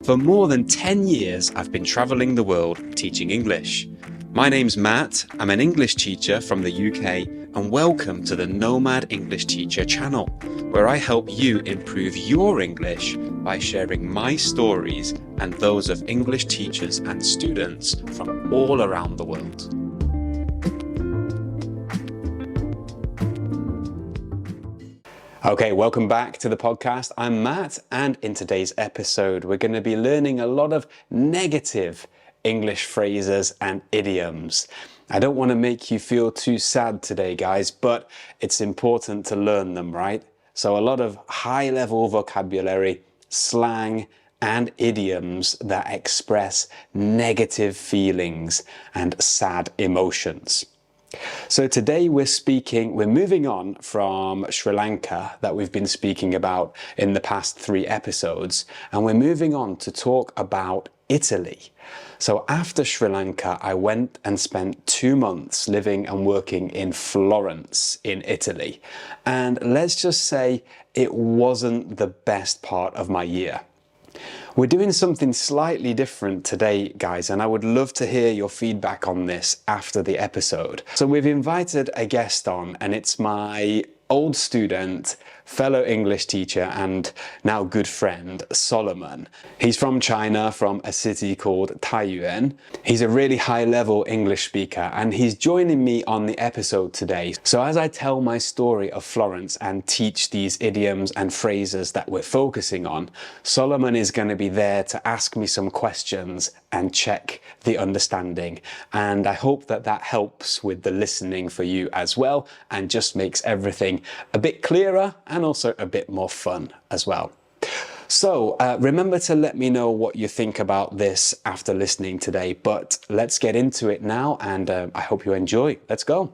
For more than 10 years, I've been travelling the world teaching English. My name's Matt, I'm an English teacher from the UK, and welcome to the Nomad English Teacher channel, where I help you improve your English by sharing my stories and those of English teachers and students from all around the world. Okay, welcome back to the podcast. I'm Matt, and in today's episode, we're going to be learning a lot of negative English phrases and idioms. I don't want to make you feel too sad today, guys, but it's important to learn them, right? So a lot of high-level vocabulary, slang, and idioms that express negative feelings and sad emotions. So today we're moving on from Sri Lanka that we've been speaking about in the past 3 episodes, and we're moving on to talk about Italy. So after Sri Lanka, I went and spent 2 months living and working in Florence in Italy. And let's just say it wasn't the best part of my year. We're doing something slightly different today, guys, and I would love to hear your feedback on this after the episode. So we've invited a guest on, and it's my old student, fellow English teacher, and now good friend, Solomon. He's from China, from a city called Taiyuan. He's a really high-level English speaker, and he's joining me on the episode today. So as I tell my story of Florence and teach these idioms and phrases that we're focusing on, Solomon is going to be there to ask me some questions and check the understanding. And I hope that that helps with the listening for you as well, and just makes everything a bit clearer and also a bit more fun as well. So remember to let me know what you think about this after listening today, but let's get into it now, and I hope you enjoy. Let's go.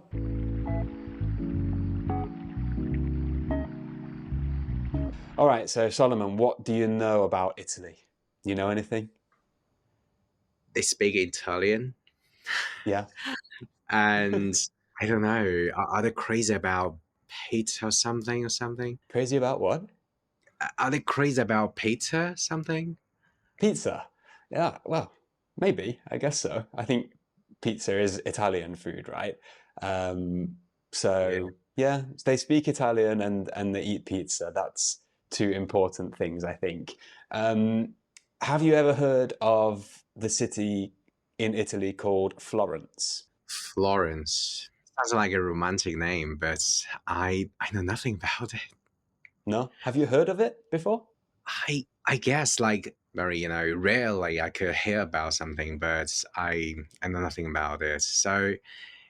All right, so Solomon, what do you know about Italy? You know anything? They speak Italian, Yeah. and I don't know, are they crazy about pizza or something? Crazy about what? Are they crazy about pizza something? Pizza. Yeah, well, maybe. I guess so. I think pizza is Italian food, right? Um, Yeah. so yeah, they speak Italian and they eat pizza. That's 2 important things, I think. Um, have you ever heard of the city in Italy called Florence? Florence. Sounds like a romantic name, but I know nothing about it. No? Have you heard of it before? I guess like very, rarely I could hear about something, but I know nothing about it. So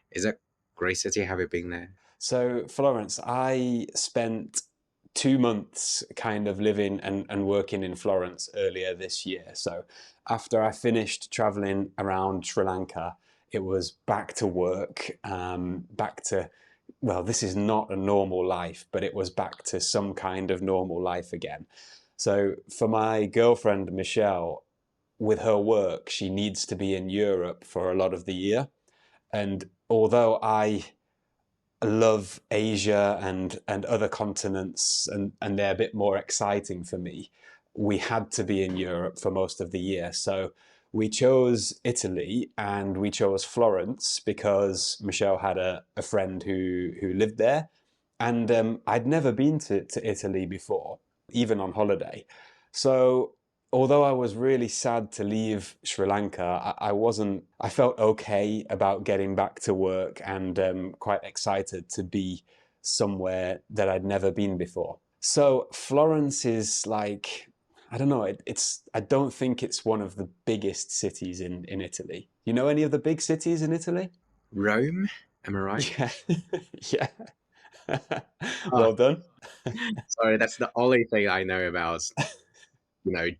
is it great city? Have you been there? So Florence, I spent 2 months kind of living and working in Florence earlier this year. So after I finished traveling around Sri Lanka, it was back to work, back to, well, this is not a normal life, but it was back to some kind of normal life again. So for my girlfriend, Michelle, with her work, she needs to be in Europe for a lot of the year. And although I love Asia and other continents, and they're a bit more exciting for me, we had to be in Europe for most of the year. So we chose Italy, and we chose Florence because Michelle had a friend who lived there. And I'd never been to Italy before, even on holiday. So although I was really sad to leave Sri Lanka, I felt okay about getting back to work, and quite excited to be somewhere that I'd never been before. So Florence is like, I don't know, I don't think it's one of the biggest cities in Italy. You know any of the big cities in Italy? Rome? Am I right? Yeah, yeah. Oh, Well done. sorry, that's the only thing I know about,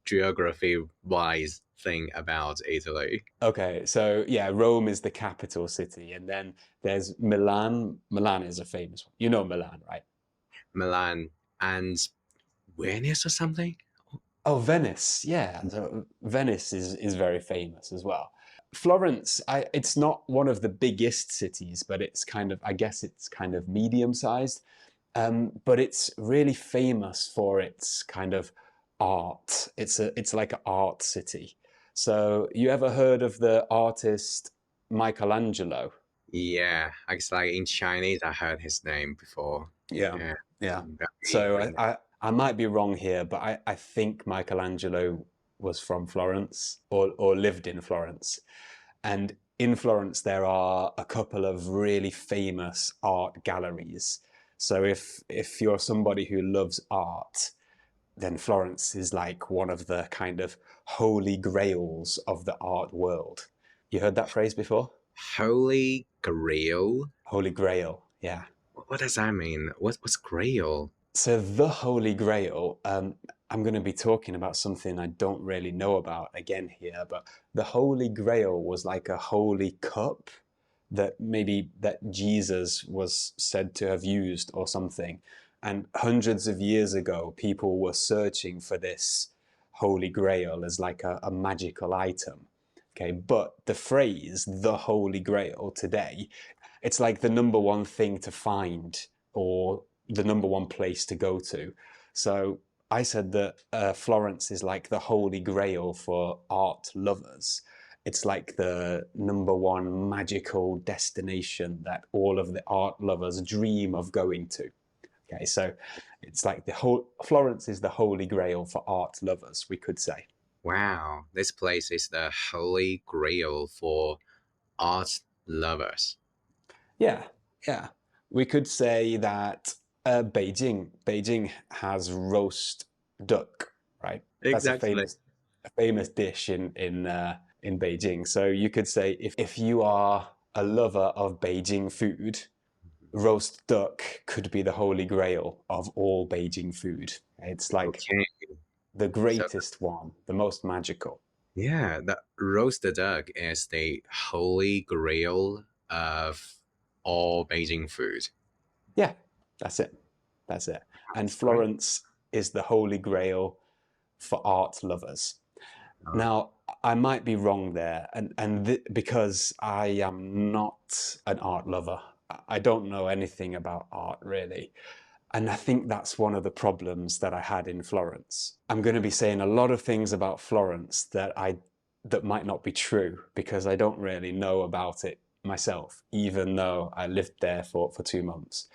geography wise thing about Italy. Okay, so yeah, Rome is the capital city, and then there's Milan. Milan is a famous one. You know Milan, right? Milan and Venice or something? Oh, Venice. Yeah, so Venice is very famous as well. Florence, it's not one of the biggest cities, but it's kind of, I guess it's kind of medium sized. But it's really famous for its kind of art. It's like an art city. So you ever heard of the artist Michelangelo? Yeah, it's like in Chinese, I heard his name before. Yeah, Yeah, yeah. very So ring. I might be wrong here, but I think Michelangelo was from Florence or lived in Florence. And in Florence, there are a couple of really famous art galleries. So if you're somebody who loves art, then Florence is like one of the kind of holy grails of the art world. You heard that phrase before? Holy Grail. Holy Grail, yeah. What does that mean? What's Grail? So the Holy Grail, I'm going to be talking about something I don't really know about again here, but the Holy Grail was like a holy cup that maybe that Jesus was said to have used or something. And hundreds of years ago, people were searching for this Holy Grail as like a magical item. Okay, but the phrase the Holy Grail today, it's like the number one thing to find or the number one place to go to. So I said that Florence is like the Holy Grail for art lovers. It's like the number one magical destination that all of the art lovers dream of going to. Okay, so it's like the whole Florence is the Holy Grail for art lovers, we could say. Wow, this place is the Holy Grail for art lovers. Yeah, yeah. We could say that Beijing has roast duck, right? That's Exactly. a famous dish in Beijing. So you could say if you are a lover of Beijing food, roast duck could be the holy grail of all Beijing food. It's like Okay. the So greatest one, the most magical. yeah, the roasted duck is the holy grail of all Beijing food. Yeah, that's it. That's it. And That's great. Florence is the holy grail for art lovers. Uh, Now, I might be wrong there, because I am not an art lover. I don't know anything about art really. And I think that's one of the problems that I had in Florence. I'm going to be saying a lot of things about Florence that might not be true because I don't really know about it myself, even though I lived there for 2 months.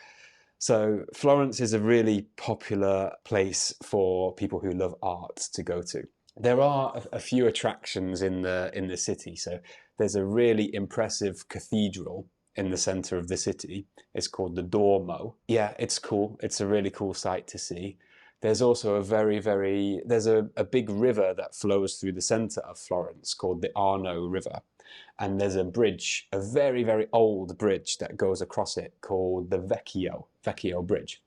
So Florence is a really popular place for people who love art to go to. There are a few attractions in the city. So there's a really impressive cathedral in the center of the city. It's called the Duomo. Yeah, it's cool. It's a really cool sight to see. There's also there's a big river that flows through the center of Florence called the Arno River. And there's a bridge, a very old bridge that goes across it called the Vecchio Bridge.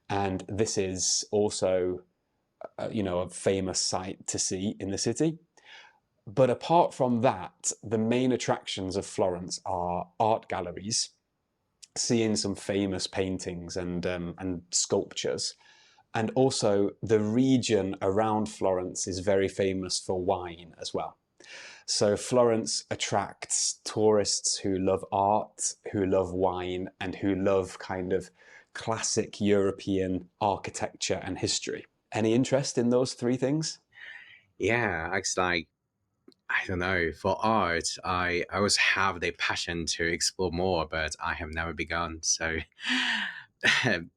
And this is also, a famous sight to see in the city. But apart from that, the main attractions of Florence are art galleries, seeing some famous paintings and sculptures. And also, the region around Florence is very famous for wine as well. So Florence attracts tourists who love art, who love wine, and who love kind of classic European architecture and history. Any interest in those three things? yeah, it's like I don't know. For art, I always have the passion to explore more, but I have never begun. So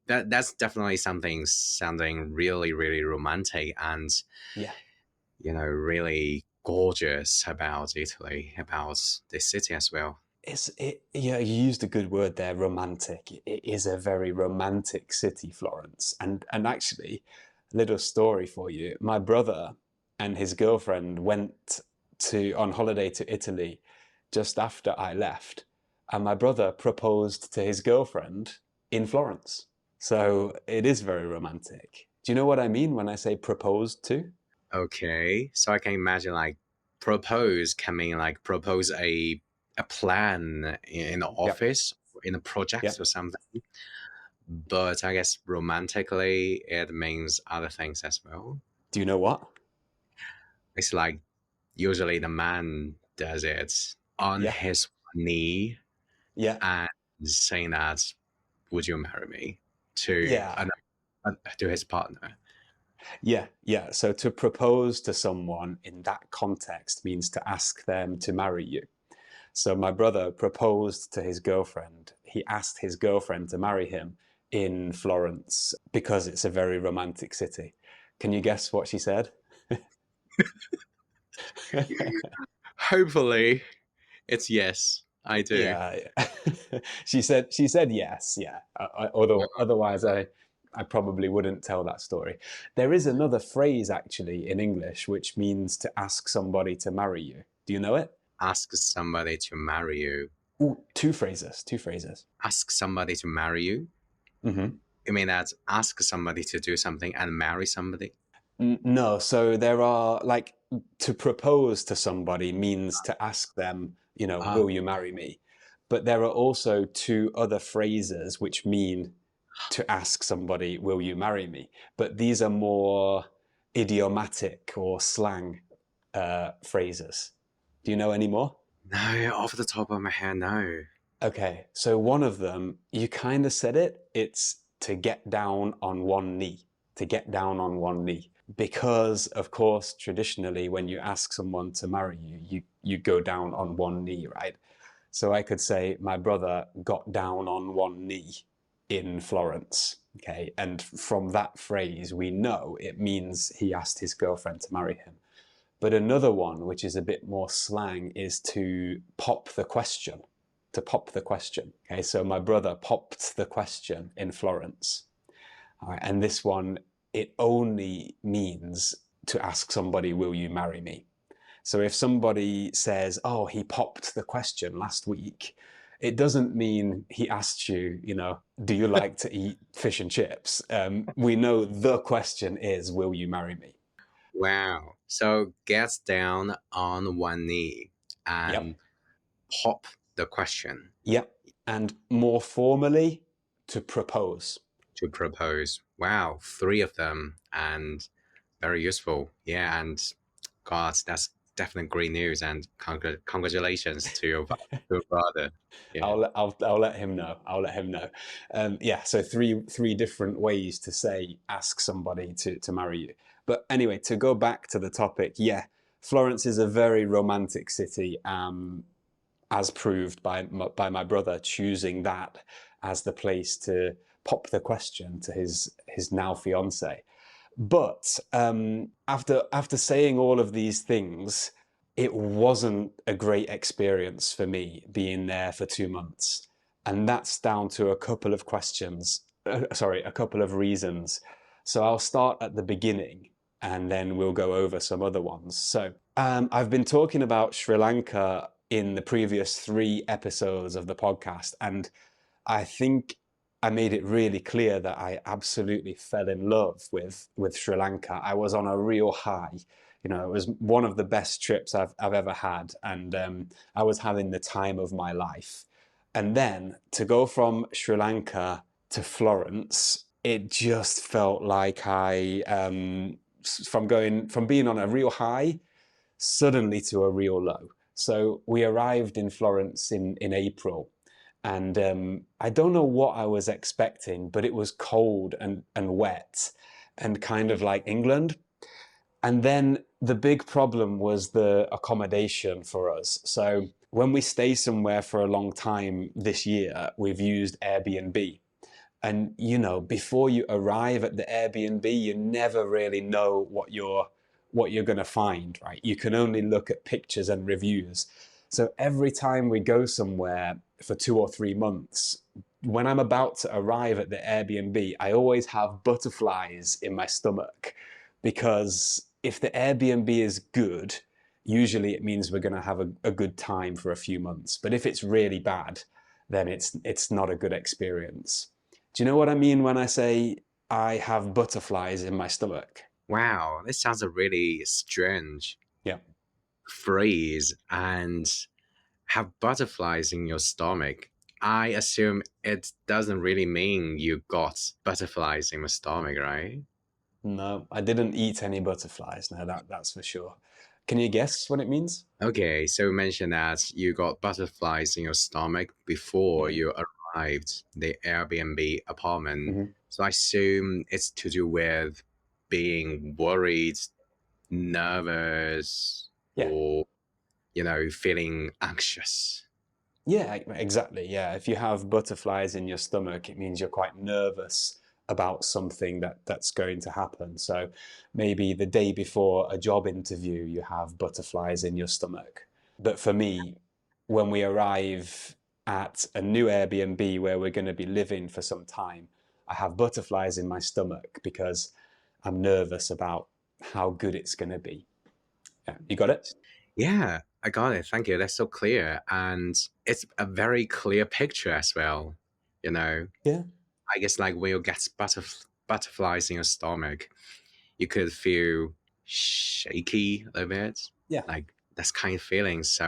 that's definitely something sounding really romantic and Yeah. really gorgeous about Italy, about the city as well. Yeah, you used a good word there, romantic. It is a very romantic city, Florence. And actually, a little story for you. My brother and his girlfriend went to on holiday to Italy just after I left, and my brother proposed to his girlfriend in Florence. So it is very romantic. Do you know what I mean when I say proposed to? Okay, so I can imagine like propose can mean like propose a plan in the Yep. office in a project or Yep. something. But I guess romantically it means other things as well. Do you know what? It's like usually the man does it on Yeah. his knee Yeah. and saying that, "Would you marry me?" to Yeah. to his partner. Yeah, yeah. So to propose to someone in that context means to ask them to marry you. So my brother proposed to his girlfriend. He asked his girlfriend to marry him in Florence because it's a very romantic city. Can you guess what she said? Hopefully, it's yes. I do. Yeah, yeah. She said yes, yeah. Although otherwise I probably wouldn't tell that story. There is another phrase actually in English which means to ask somebody to marry you. Do you know it? Ask somebody to marry you. Ooh, two phrases, two phrases. Ask somebody to marry you. Hmm. You mean that ask somebody to do something and marry somebody? No, so there are like to propose to somebody means to ask them, Oh, will you marry me? But there are also two other phrases which mean to ask somebody, will you marry me? But these are more idiomatic or slang phrases. Do you know any more? no, off the top of my head, no. Okay, so one of them, you kind of said it. It's to get down on one knee, to get down on one knee. Because, of course, traditionally, when you ask someone to marry you, you go down on one knee, right? So I could say, my brother got down on one knee in Florence. Okay, and from that phrase, we know it means he asked his girlfriend to marry him. But another one, which is a bit more slang, is to pop the question. To pop the question. Okay, so my brother popped the question in Florence. All right, and this one, it only means to ask somebody, will you marry me? So if somebody says, oh, he popped the question last week, it doesn't mean he asked you, do you like to eat fish and chips? We know the question is, will you marry me? Wow. So gets down on one knee and Yep. pop the question Yep. And more formally, to propose. to propose. Wow, three of them and very useful. Yeah, and God, that's definitely great news and congratulations to your brother. Yeah. I'll let him know. I'll let him know. Yeah. So three different ways to say ask somebody to marry you. But anyway, to go back to the topic, yeah, Florence is a very romantic city, as proved by my brother choosing that as the place to pop the question to his now fiance. But after saying all of these things, it wasn't a great experience for me being there for 2 months. And that's down to a couple of questions, sorry, a couple of reasons. So I'll start at the beginning and then we'll go over some other ones. So I've been talking about Sri Lanka in the previous 3 episodes of the podcast. And I think I made it really clear that I absolutely fell in love with Sri Lanka. I was on a real high. It was one of the best trips I've ever had, and I was having the time of my life. And then to go from Sri Lanka to Florence, it just felt like from being on a real high suddenly to a real low. So we arrived in Florence in April, and I don't know what I was expecting, but it was cold and wet and kind of like England. And then the big problem was the accommodation for us. So when we stay somewhere for a long time this year, we've used Airbnb. And before you arrive at the Airbnb, you never really know what you're going to find, right? You can only look at pictures and reviews. So every time we go somewhere for 2 or 3 months, when I'm about to arrive at the Airbnb, I always have butterflies in my stomach, because if the Airbnb is good, usually it means we're going to have a good time for a few months. But if it's really bad, then it's not a good experience. Do you know what I mean when I say I have butterflies in my stomach? Wow, this sounds a really strange Yeah. phrase and have butterflies in your stomach. I assume it doesn't really mean you got butterflies in your stomach, right? No, I didn't eat any butterflies. No, that's for sure. Can you guess what it means? Okay, so you mentioned that you got butterflies in your stomach before Yeah. you arrived the Airbnb apartment. Hmm. So I assume it's to do with being worried, nervous, Yeah. or, feeling anxious. Yeah, exactly. Yeah. If you have butterflies in your stomach, it means you're quite nervous about something that's going to happen. So maybe the day before a job interview, you have butterflies in your stomach. But for me, when we arrive at a new Airbnb where we're going to be living for some time, I have butterflies in my stomach because I'm nervous about how good it's going to be. Yeah, you got it? Yeah, I got it. Thank you. That's so clear. And it's a very clear picture as well. You know, Yeah. I guess like when you get butterflies in your stomach, you could feel shaky a little bit, Yeah. like that's kind of feeling. So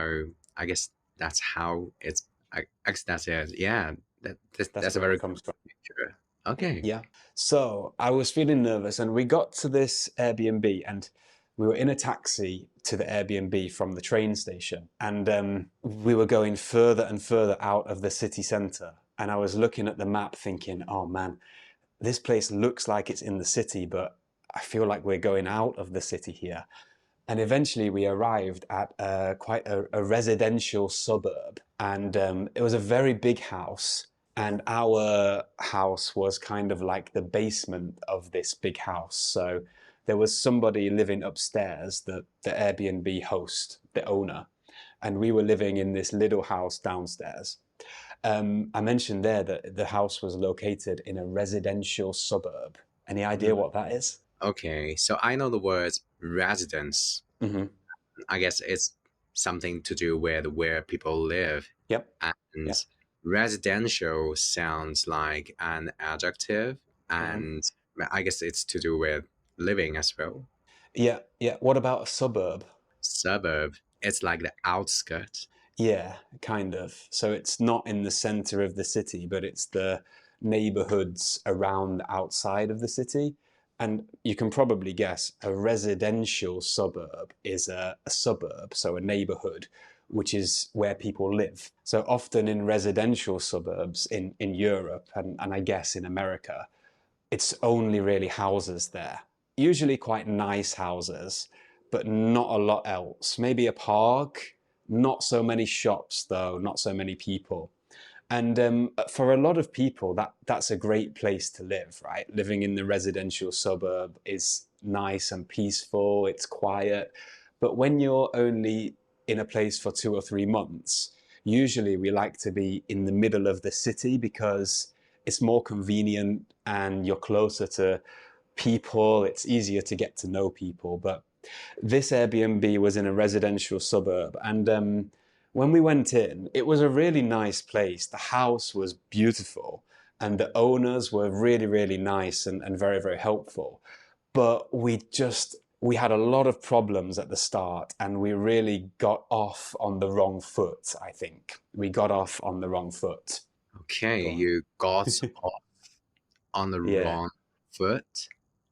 I guess that's how it's. I guess that's it. Yeah, That's that's a where very it good comes from. picture. Okay. Yeah. So I was feeling nervous, and we got to this Airbnb, and we were in a taxi to the Airbnb from the train station, and we were going further and further out of the city centre. And I was looking at the map, thinking, "Oh man, this place looks like it's in the city, but I feel like we're going out of the city here." And eventually, we arrived at quite a residential suburb, and it was a very big house. And our house was kind of like the basement of this big house. So there was somebody living upstairs, the Airbnb host, the owner, and we were living in this little house downstairs. I mentioned there that the house was located in a residential suburb. Any idea what that is? Okay. So I know the words residence. Mm-hmm. I guess it's something to do with where people live. Yep. And Yeah. residential sounds like an adjective, Uh-huh. and I guess it's to do with living as well. Yeah. Yeah. What about a suburb? Suburb, it's like the outskirt. Yeah, kind of. So it's not in the center of the city, but it's the neighborhoods around outside of the city. And you can probably guess a residential suburb is a suburb, so a neighborhood, which is where people live. So often in residential suburbs in Europe and I guess in America, it's only really houses there. Usually quite nice houses, but not a lot else. Maybe a park, not so many shops though, not so many people. And for a lot of people, that's a great place to live, right? Living in the residential suburb is nice and peaceful, it's quiet. But when you're only in a place for 2 or 3 months, usually we like to be in the middle of the city because it's more convenient and you're closer to people, it's easier to get to know people. But this Airbnb was in a residential suburb, and when we went in, it was a really nice place. The house was beautiful, and the owners were really, really nice and very, very helpful. But we had a lot of problems at the start, and we really got off on the wrong foot, I think. We got off on the wrong foot. Okay, Go on. you got off on the Yeah. wrong foot.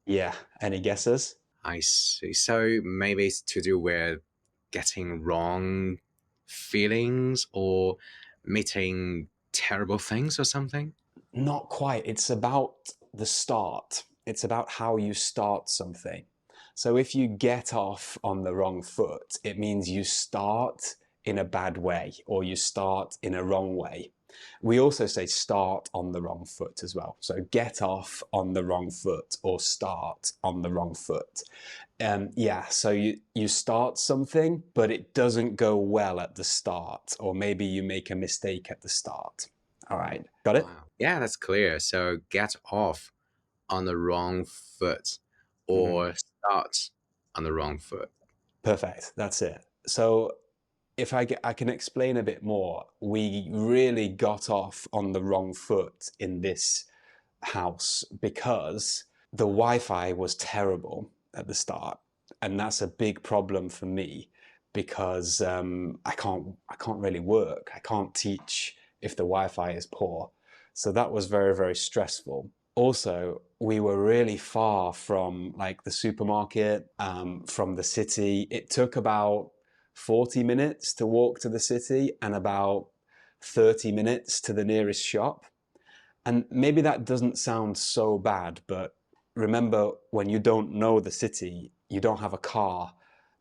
Yeah. Any guesses? I see. So maybe it's to do with getting wrong feelings or meeting terrible things or something. Not quite. It's about the start. It's about how you start something. So if you get off on the wrong foot, it means you start in a bad way or you start in a wrong way. We also say start on the wrong foot as well. So get off on the wrong foot or start on the wrong foot. Yeah, so you start something, but it doesn't go well at the start, or maybe you make a mistake at the start. All right, got it? Wow. Yeah, that's clear. So get off on the wrong foot Mhm. or start on the wrong foot. Perfect. That's it. So if I can explain a bit more, we really got off on the wrong foot in this house because the Wi-Fi was terrible at the start, and that's a big problem for me because I can't really work. I can't teach if the Wi-Fi is poor. So that was very, very stressful. Also, we were really far from like the supermarket, from the city. It took about 40 minutes to walk to the city and about 30 minutes to the nearest shop. And maybe that doesn't sound so bad, but remember, when you don't know the city, you don't have a car,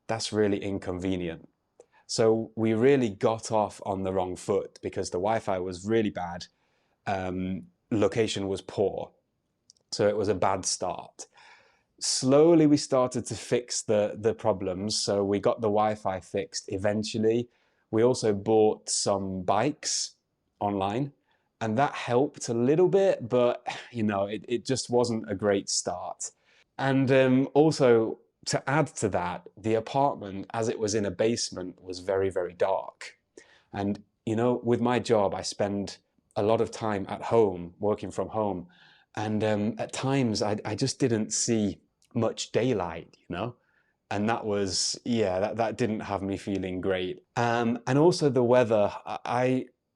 that's really inconvenient. So we really got off on the wrong foot because the Wi-Fi was really bad. Location was poor. So it was a bad start. Slowly we started to fix the problems. So we got the Wi-Fi fixed eventually. We also bought some bikes online, and that helped a little bit, but it just wasn't a great start. And also, to add to that, the apartment, as it was in a basement, was very, very dark. And with my job, I spend a lot of time at home, working from home, and at times I just didn't see much daylight, and that was, yeah, that didn't have me feeling great. And also the weather.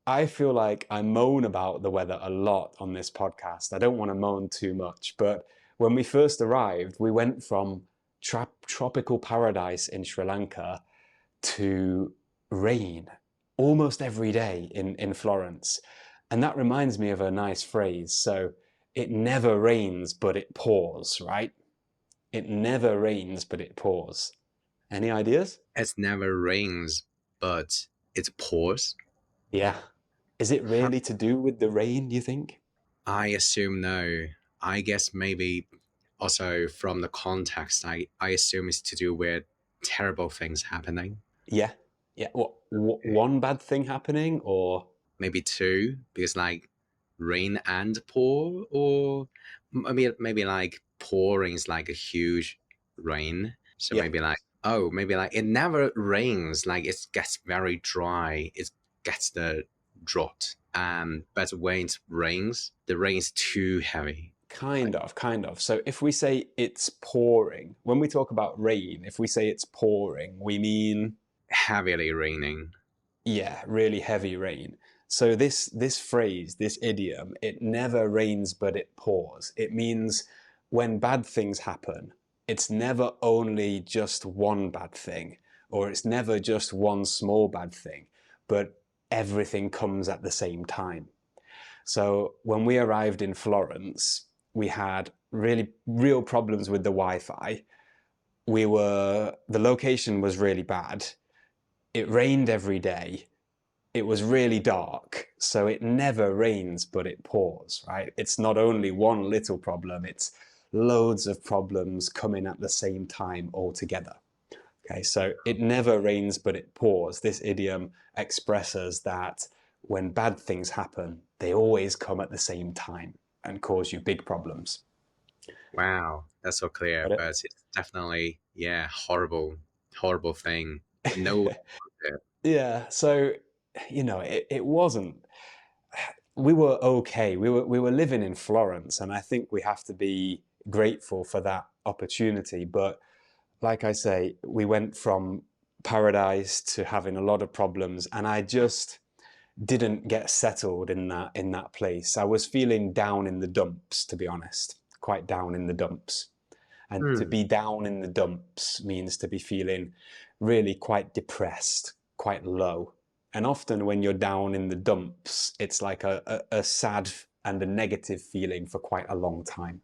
I feel like I moan about the weather a lot on this podcast. I don't want to moan too much, but when we first arrived, we went from tropical paradise in Sri Lanka to rain almost every day in Florence. And that reminds me of a nice phrase. So it never rains, but it pours, right? It never rains, but it pours. Any ideas? It never rains, but it pours. Yeah. Is it Huh. really to do with the rain, do you think? I assume no. I guess maybe also from the context, I assume it's to do with terrible things happening. Yeah. Yeah. What, one bad thing happening or? Maybe two, because like rain and pour, or maybe like pouring is like a huge rain. So Yeah. maybe like, oh, maybe like it never rains, like it gets very dry, it gets the drought. But when it rains, the rain is too heavy. Kind of, kind of. So if we say it's pouring, when we talk about rain, if we say it's pouring, we mean, Heavily raining. yeah, really heavy rain. So this phrase, this idiom, it never rains but it pours. It means when bad things happen, it's never only just one bad thing, or it's never just one small bad thing, but everything comes at the same time. So when we arrived in Florence, we had really real problems with the Wi-Fi. The location was really bad. It rained every day. It was really dark. So it never rains, but it pours, right? It's not only one little problem, it's loads of problems coming at the same time all together. Okay, so it never rains, but it pours. This idiom expresses that when bad things happen, they always come at the same time and cause you big problems. Wow, that's so clear, Got it? but it's definitely, yeah, horrible, horrible thing. No one wants it. Yeah, so, it wasn't. We were okay. We were living in Florence, and I think we have to be grateful for that opportunity. But like I say, we went from paradise to having a lot of problems, and I just didn't get settled in that place. I was feeling down in the dumps, to be honest, quite down in the dumps. And to Hmm. be down in the dumps means to be feeling really quite depressed, quite low. And often when you're down in the dumps, it's like a sad and a negative feeling for quite a long time.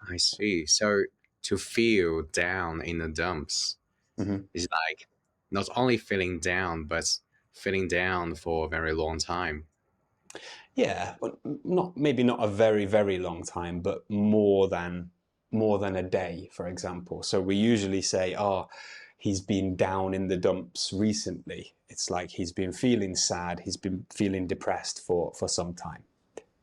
I see. So to feel down in the dumps Mm-hmm. is like not only feeling down, but feeling down for a very long time. Yeah, but not maybe not a very, very long time, but more than a day, for example. So we usually say, "Oh, he's been down in the dumps recently." It's like he's been feeling sad, he's been feeling depressed for some time.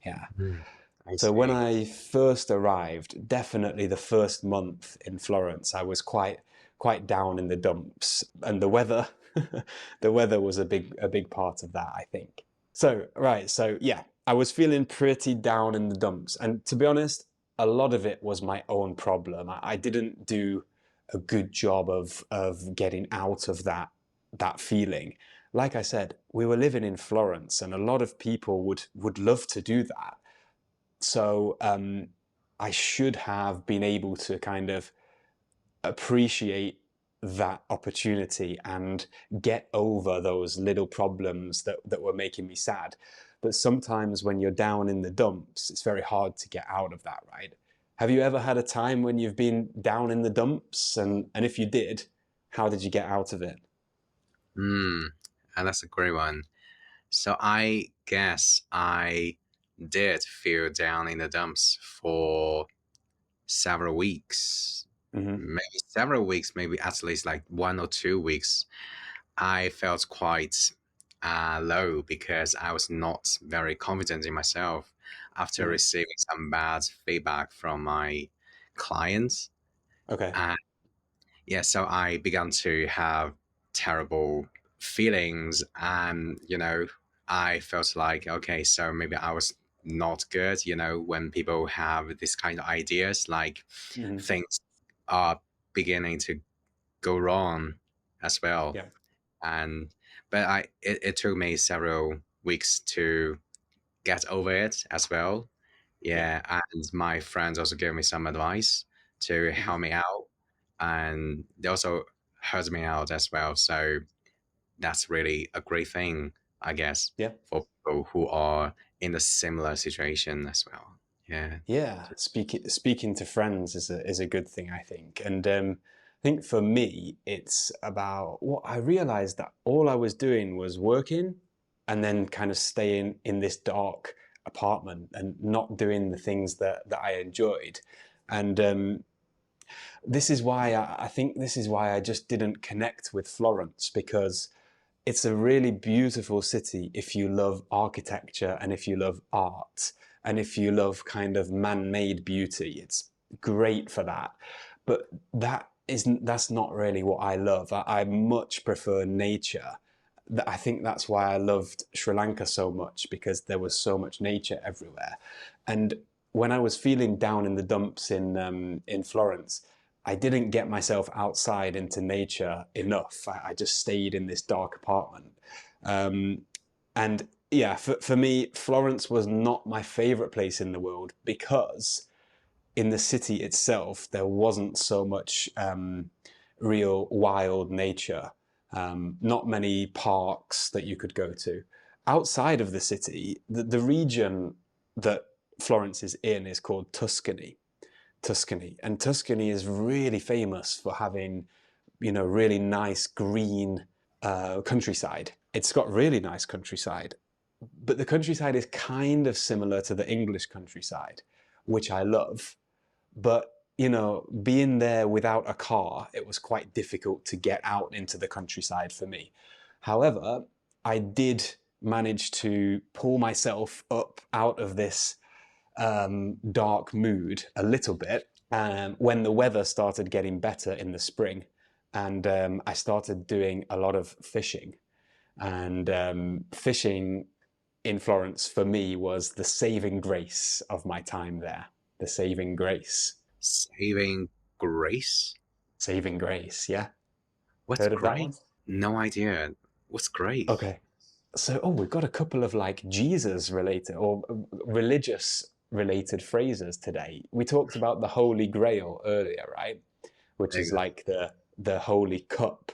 Yeah. Hmm. I So when see. I first arrived, definitely the first month in Florence, I was quite down in the dumps, and the weather, the weather was a big part of that, I think. So right, so yeah, I was feeling pretty down in the dumps, and to be honest, a lot of it was my own problem. I didn't do a good job of getting out of that feeling. Like I said, we were living in Florence, and a lot of people would love to do that. So I should have been able to kind of appreciate that opportunity and get over those little problems that were making me sad. But sometimes when you're down in the dumps, it's very hard to get out of that, right? Have you ever had a time when you've been down in the dumps? And if you did, how did you get out of it? Hmm, and that's a great one. So I guess I did feel down in the dumps for several weeks, Hmm. maybe several weeks, maybe at least like 1 or 2 weeks. I felt quite low because I was not very confident in myself after Hmm. receiving some bad feedback from my clients. Okay. And yeah, so I began to have terrible feelings, and I felt like, okay, so maybe I was not good. When people have this kind of ideas, like Hmm. things are beginning to go wrong as well. Yeah. And but it took me several weeks to get over it as well. Yeah. Yeah, and my friends also gave me some advice to Hmm. help me out, and they also heard me out as well. So that's really a great thing, I guess, Yeah. for people who are in a similar situation as well. Yeah. Yeah, speaking to friends is a good thing, I think. And I think for me, it's about what I realized that all I was doing was working and then kind of staying in this dark apartment and not doing the things that I enjoyed. And this is why I think this is why I just didn't connect with Florence, because it's a really beautiful city if you love architecture and if you love art and if you love kind of man-made beauty. It's great for that. But that's not really what I love. I much prefer nature. I think that's why I loved Sri Lanka so much, because there was so much nature everywhere. And when I was feeling down in the dumps in Florence, I didn't get myself outside into nature enough. I just stayed in this dark apartment. Um, and yeah, for me, Florence was not my favorite place in the world, because in the city itself, there wasn't so much real wild nature, not many parks that you could go to. Outside of the city, the region that Florence is in is called Tuscany. And Tuscany is really famous for having, really nice green countryside. It's got really nice countryside, but the countryside is kind of similar to the English countryside, which I love. But being there without a car, it was quite difficult to get out into the countryside for me. However, I did manage to pull myself up out of this dark mood a little bit when the weather started getting better in the spring, and I started doing a lot of fishing. And fishing in Florence for me was the saving grace of my time there. The saving grace. Saving Grace? Saving grace, yeah. What's Heard of that great? one? No idea. What's great? Okay. So, we've got a couple of like Jesus related or religious related phrases today. We talked about the Holy Grail earlier, right? Which is Exactly. like the holy cup.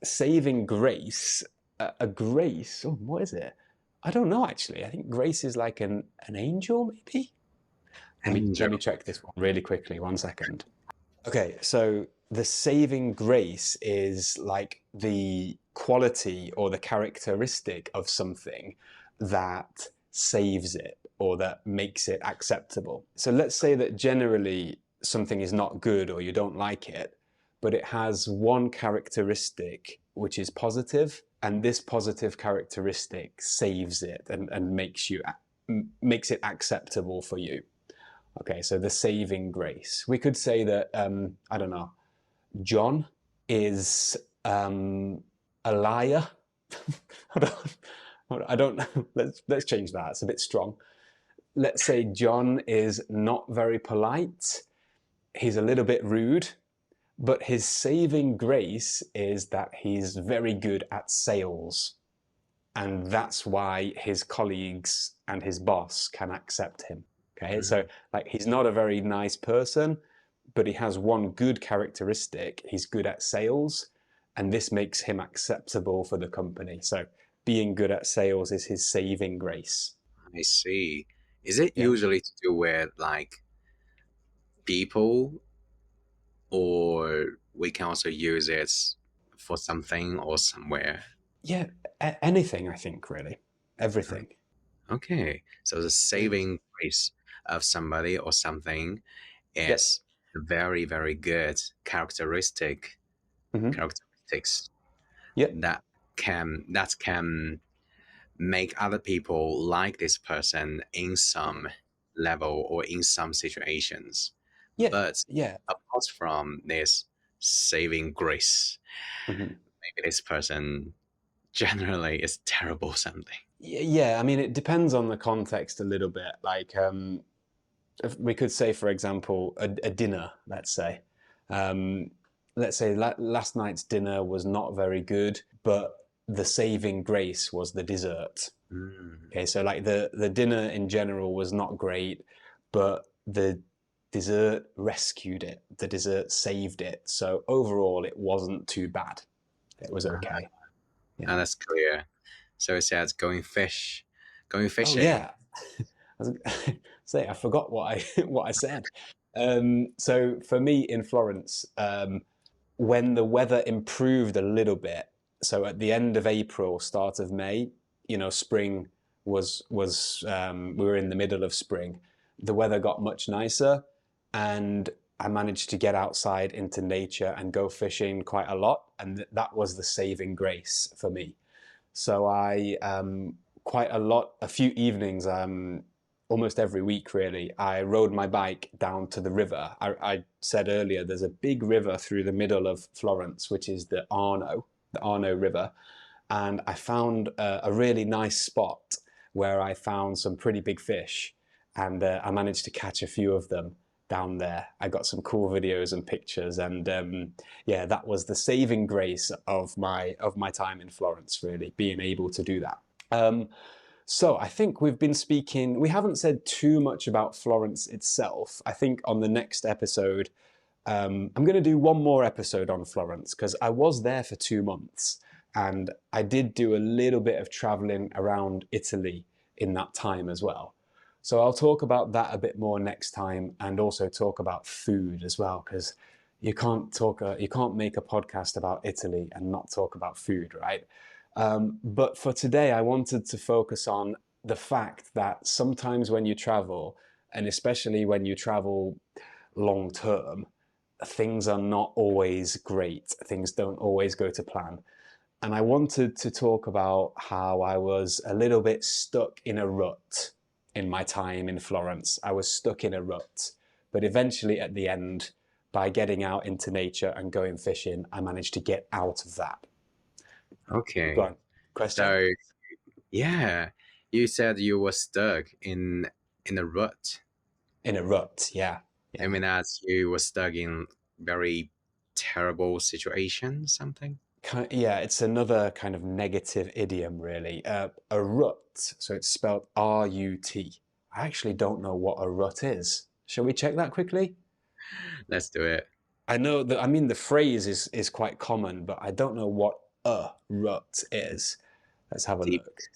Saving grace, a grace. Oh, what is it? I don't know actually. I think grace is like an angel, maybe. Angel. Let me check this one really quickly. 1 second. Okay, so the saving grace is like the quality or the characteristic of something that saves it or that makes it acceptable. So let's say that generally something is not good or you don't like it, but it has one characteristic which is positive, and this positive characteristic saves it and makes it acceptable for you. Okay, so the saving grace. We could say that, I don't know, John is a liar. I don't know. Let's change that. It's a bit strong. Let's say John is not very polite. He's a little bit rude, but his saving grace is that he's very good at sales. And that's why his colleagues and his boss can accept him. Okay, so Mm, like he's not a very nice person, but he has one good characteristic. He's good at sales, and this makes him acceptable for the company. So being good at sales is his saving grace. I see. Is it Yeah. usually to do with like people, or we can also use it for something or somewhere. Yeah, anything, I think, really. Everything. Okay, so the saving grace of somebody or something Yep. is a very, very good Hmm. characteristics Yep. that can make other people like this person in some level or in some situations. Yeah. But Yeah. apart from this saving grace, Hmm. maybe this person generally is terrible something. Yeah. I mean, it depends on the context a little bit. Like, if we could say, for example, a dinner, let's say. Um, let's say last night's dinner was not very good, but the saving grace was the dessert. Mm. Okay, so like the dinner in general was not great, but the dessert rescued it. The dessert saved it. So overall, it wasn't too bad. It was okay. Yeah. And that's clear. So it says going Oh fishing. yeah. I was, say I forgot what I what I said. So for me in Florence, when the weather improved a little bit, so at the end of April, start of May, spring was we were in the middle of spring. The weather got much nicer, and I managed to get outside into nature and go fishing quite a lot, and that was the saving grace for me. So I quite a lot, a few evenings, almost every week really, I rode my bike down to the river. I said earlier, there's a big river through the middle of Florence, which is the Arno River, and I found a really nice spot where I found some pretty big fish, and I managed to catch a few of them down there. I got some cool videos and pictures, and yeah, that was the saving grace of my time in Florence. Really, being able to do that. Um, so I think we've been speaking. We haven't said too much about Florence itself. I think on the next episode, I'm going to do one more episode on Florence because I was there for 2 months and I did do a little bit of traveling around Italy in that time as well. So I'll talk about that a bit more next time and also talk about food as well because you can't make a podcast about Italy and not talk about food, right? But for today, I wanted to focus on the fact that sometimes when you travel, and especially when you travel long term, things are not always great. Things don't always go to plan. And I wanted to talk about how I was a little bit stuck in a rut in my time in Florence. I was stuck in a rut. But eventually, at the end, by getting out into nature and going fishing, I managed to get out of that. Go Okay. on. Question? So yeah, you said you were stuck in a rut. In a rut, yeah. I Yeah. mean, as you were stuck in very terrible situation, something. Yeah, it's another kind of negative idiom, really. A rut, so it's spelled R-U-T. I actually don't know what a rut is. Shall we check that quickly? Let's do it. I know that, I mean, the phrase is quite common, but I don't know what a rut is. Let's have a Deep, look. deep.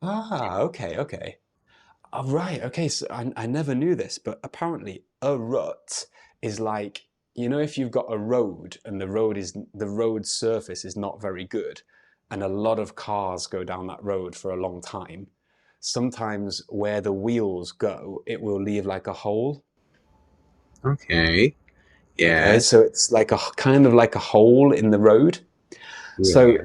Ah, okay, okay. Oh, right. Okay. So I never knew this, but apparently a rut is like, if you've got a road and the road surface is not very good and a lot of cars go down that road for a long time, sometimes where the wheels go, it will leave like a hole. Okay. Okay. Yes. So it's like a kind of like a hole in the road. So Yeah.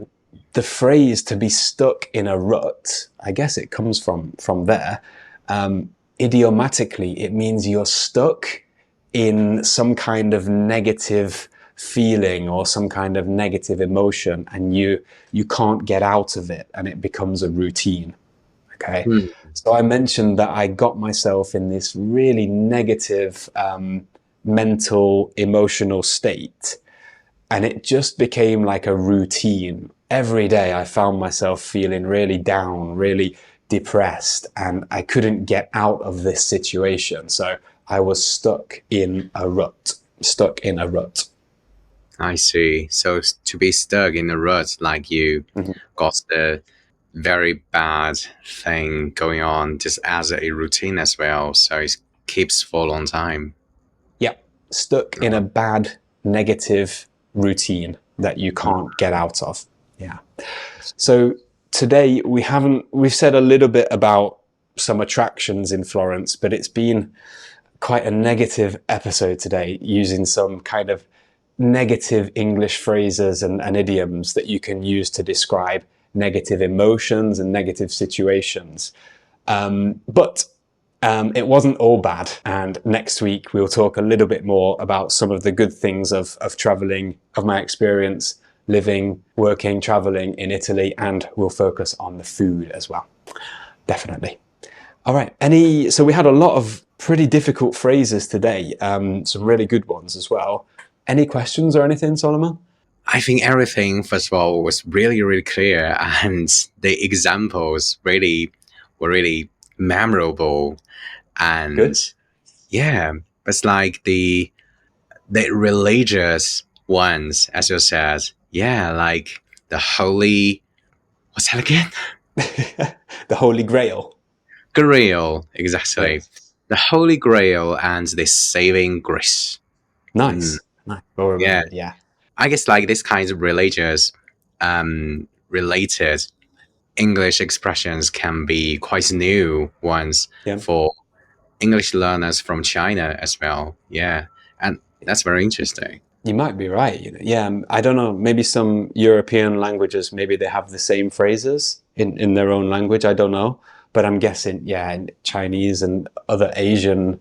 the phrase to be stuck in a rut, I guess it comes from there. Idiomatically, it means you're stuck in some kind of negative feeling or some kind of negative emotion, and you can't get out of it, and it becomes a routine. Okay, Hmm. so I mentioned that I got myself in this really negative mental, emotional state, and it just became like a routine. Every day I found myself feeling really down, really depressed, and I couldn't get out of this situation. So I was stuck in a rut, stuck in a rut. I see. So to be stuck in a rut, like you Mhm. got the very bad thing going on just as a routine as well. So it keeps for a long time. Yeah, stuck in a bad, negative routine that you can't get out of. Yeah. So today we've said a little bit about some attractions in Florence, but it's been quite a negative episode today, using some kind of negative English phrases and idioms that you can use to describe negative emotions and negative situations. But it wasn't all bad. And next week, we'll talk a little bit more about some of the good things of traveling, of my experience living, working, traveling in Italy, and we'll focus on the food as well. Definitely. All right. So we had a lot of pretty difficult phrases today, some really good ones as well. Any questions or anything, Solomon? I think everything, first of all, was really, really clear, and the examples were really memorable. And Good. yeah, it's like the religious ones, as you said. Yeah, like the holy, what's that again? The Holy Grail. Grail, exactly. Yes. The Holy Grail and the saving grace. Nice. Nice. Well remembered, yeah. I guess like this kinds of religious related English expressions can be quite new ones for English learners from China as well. Yeah. And that's very interesting. You might be right. Yeah, I don't know. Maybe some European languages, maybe they have the same phrases in their own language. I don't know. But I'm guessing, yeah, in Chinese and other Asian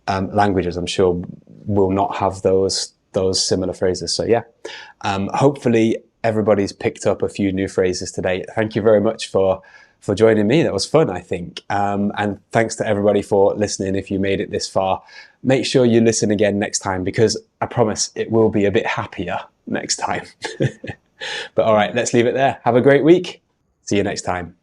languages, I'm sure will not have those similar phrases. So yeah, hopefully everybody's picked up a few new phrases today. Thank you very much for joining me. That was fun, I think. And thanks to everybody for listening. If you made it this far, make sure you listen again next time, because I promise it will be a bit happier next time. But all right, let's leave it there. Have a great week. See you next time.